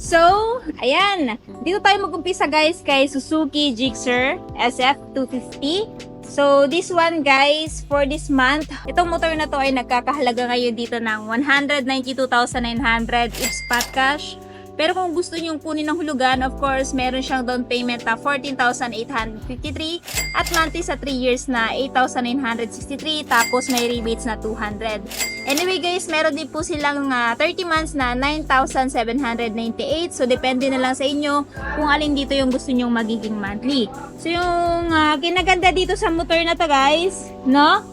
So, ayan. Dito tayo mag-umpisa guys kay Suzuki Gixxer SF250. So, this one guys, for this month, itong motor na to ay nagkakahalaga ngayon dito ng 192,900 if spot cash. Pero kung gusto nyong kunin ng hulugan, of course, meron siyang down payment na 14,853 at monthly sa 3 years na 8,963 tapos may rebates na 200. Anyway guys, meron din po silang 30 months na 9,798. So, depende na lang sa inyo kung alin dito yung gusto nyong magiging monthly. So, yung kinaganda dito sa motor na to guys, no?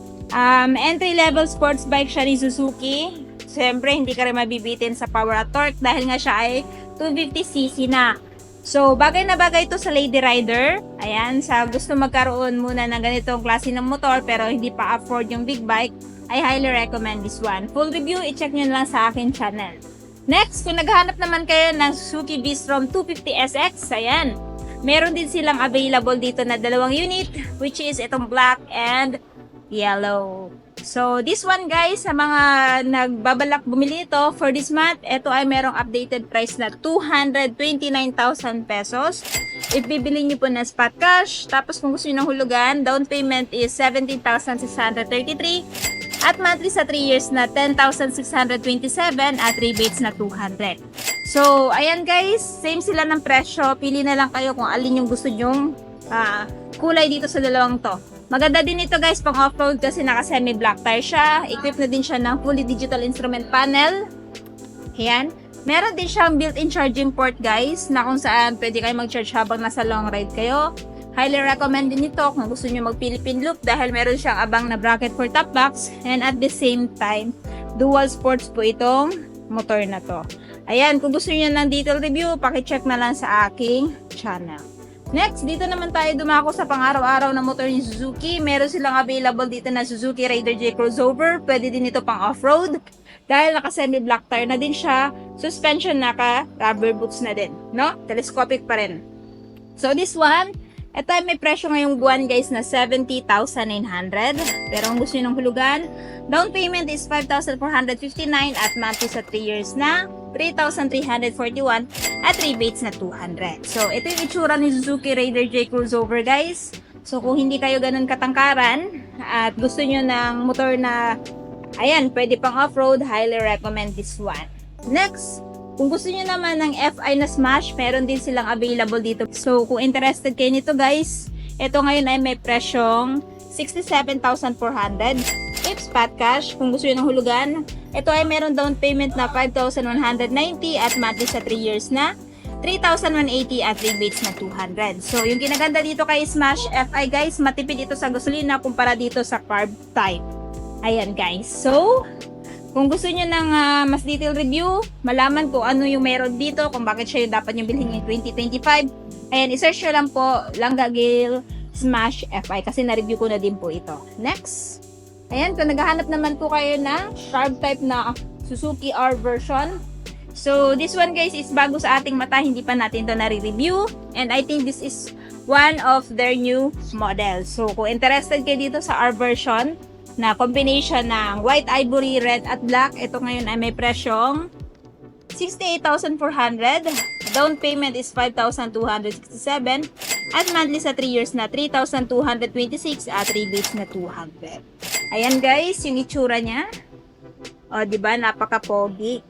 Entry-level sports bike siya ni Suzuki. Siyempre, hindi ka rin mabibitin sa power at torque dahil nga siya ay 250cc na. So, bagay na bagay ito sa lady rider. Ayan, sa gusto magkaroon muna ng ganitong klase ng motor pero hindi pa afford yung big bike, I highly recommend this one. Full review, i-check nyo lang sa akin channel. Next, kung naghahanap naman kayo ng Suzuki V-Strom 250SX, ayan. Meron din silang available dito na dalawang unit, which is itong black and yellow. So, this one guys, sa mga nagbabalak bumili ito for this month, ito ay merong updated price na 229,000 pesos. If bibili nyo po na spot cash, tapos kung gusto nyo ng hulugan, down payment is 17,633 at monthly sa 3 years na 10,627 at rebates na 200. So, ayan guys, same sila ng presyo. Pili na lang kayo kung alin yung gusto nyong kulay dito sa dalawang to. Maganda din ito guys pang off-road kasi naka semi-black tire siya. Equipped na din siya ng fully digital instrument panel. Ayan. Meron din siyang built-in charging port guys na kung saan pwede kayo mag-charge habang nasa long ride kayo. Highly recommend din ito kung gusto nyo mag-Philippine loop dahil meron siyang abang na bracket for top box and at the same time, dual sports po itong motor na to. Ayan, kung gusto nyo ng detailed review, pakicheck na lang sa aking channel. Next, dito naman tayo dumako sa pang-araw-araw na motor ni Suzuki. Meron silang available dito na Suzuki Raider J Crossover. Pwede din ito pang off-road. Dahil naka semi-black tire na din siya. Suspension naka rubber boots na din. No? Telescopic pa rin. So this one, ito ay may presyo ngayong buwan guys na 70,900. Pero kung gusto nyo ng hulugan, down payment is 5,459 at monthly sa 3 years na 3,341 at rebates na 200. So, ito yung itsura ni Suzuki Raider J Crossover guys. So, kung hindi kayo ganun katangkaran at gusto nyo ng motor na ayan, pwede pang off-road, highly recommend this one. Next, kung gusto nyo naman ng FI na smash, meron din silang available dito. So, kung interested kayo nito guys, ito ngayon ay may presyong 67,400. If spot cash, kung gusto nyo ng hulugan, ito ay meron down payment na 5,190 at monthly sa 3 years na 3,180 at rebates na 200. So, yung ginaganda dito kay Smash FI guys, matipid ito sa gasolina kumpara dito sa carb type. Ayan guys. So, kung gusto nyo ng mas detailed review, malaman kung ano yung meron dito, kung bakit siya yung dapat nyo bilhin yung 2025, ayan, isearch nyo lang po, Langga Gale Smash FI kasi na-review ko na din po ito. Next. Ayan, kung naghahanap naman po kayo na carb type na Suzuki R version. So, this one guys is bago sa ating mata, hindi pa natin ito na-review. And I think this is one of their new models. So, kung interested kayo dito sa R version, na combination ng white ivory, red at black, ito ngayon ay may presyong 68,400. Down payment is 5,267 at monthly sa 3 years na 3,226 at rebates na 200. Ayan guys, yung itsura niya. O, diba? Napaka-pogi.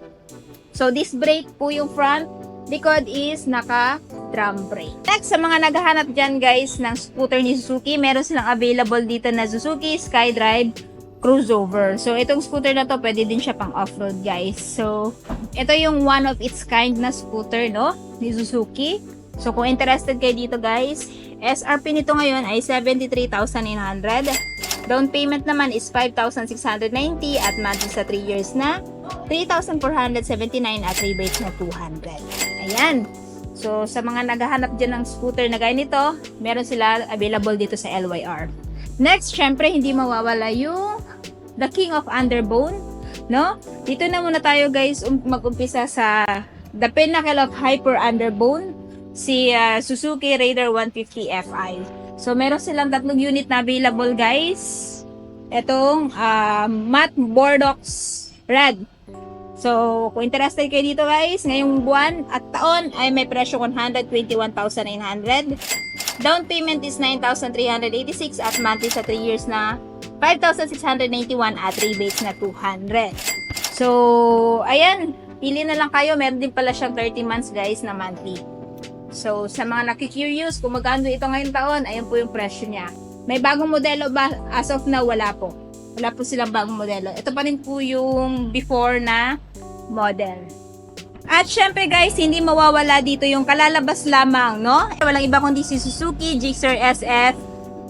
So, this brake po yung front. Likod is naka-drum brake. Next, sa mga naghahanap dyan guys ng scooter ni Suzuki, meron silang available dito na Suzuki SkyDrive Crossover. So, itong scooter na to, pwede din siya pang off-road guys. So, ito yung one of its kind na scooter, no? Ni Suzuki. So, kung interested kayo dito guys, SRP nito ngayon ay 73,900. Down payment naman is 5,690 at monthly sa 3 years na 3,479 at rebates na 200. Ayan. So, sa mga naghahanap dyan ng scooter na gaya nito, meron sila available dito sa LYR. Next, syempre, hindi mawawala yung The King of Underbone, no? Dito na muna tayo guys mag-umpisa sa The Pinnacle of Hyper Underbone, si Suzuki Raider 150 Fi. So, meron silang tatlong unit na available, guys. Itong matte Bordeaux Red. So, kung interested kayo dito guys, ngayong buwan at taon ay may presyo 121,900. Down payment is 9,386 at monthly sa 3 years na 5,691 at rebates na 200. So, ayan, pili na lang kayo. Meron din pala siyang 30 months guys na monthly. So, sa mga nakikurious kung magkano ito ngayong taon, ayan po yung presyo niya. May bagong modelo ba? As of now, wala po. Wala po silang bagong modelo. Ito pa rin po yung before na model. At syempre guys, hindi mawawala dito yung kalalabas lamang, no? Walang iba kundi si Suzuki Gixxer SF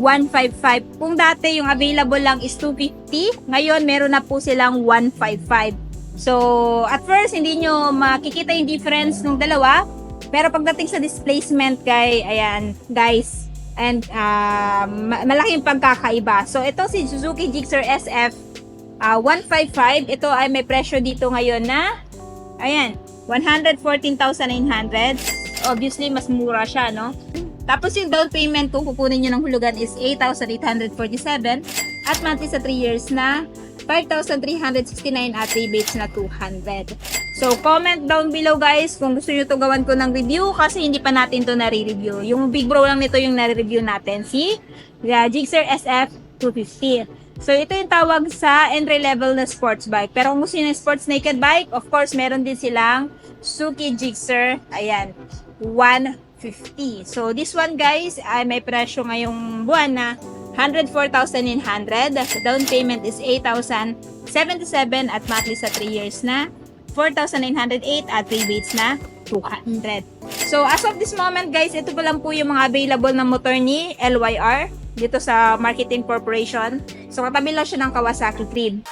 155. Kung dati yung available lang is 250, ngayon meron na po silang 155. So, at first, hindi nyo makikita yung difference ng dalawa. Pero pagdating sa displacement guys, and malaking pagkakaiba. So, ito si Suzuki Gixxer SF 155. Ito ay may presyo dito ngayon na, ayan, 114,900. Obviously, mas mura siya, no? Tapos yung down payment kung kukunin nyo ng hulugan is 8,847 at monthly sa 3 years na 5,369 at rebates na 200. So, comment down below guys kung gusto nyo to gawan ko ng review kasi hindi pa natin to nare-review. Yung big bro lang nito yung nare-review natin, si Gixxer SF 250. So, ito yung tawag sa entry level na sports bike. Pero kung gusto nyo ng sports naked bike, of course, meron din silang Suzuki Gixxer, ayan, 150. So, this one guys, ay may presyo ngayong buwan na 104,900. Down payment is 8,077 at monthly sa 3 years na 4,908 at rebates na 200. So, as of this moment guys, ito pa lang po yung mga available na motor ni LYR dito sa Marketing Corporation. So, katabi lang siya ng Kawasaki Creed.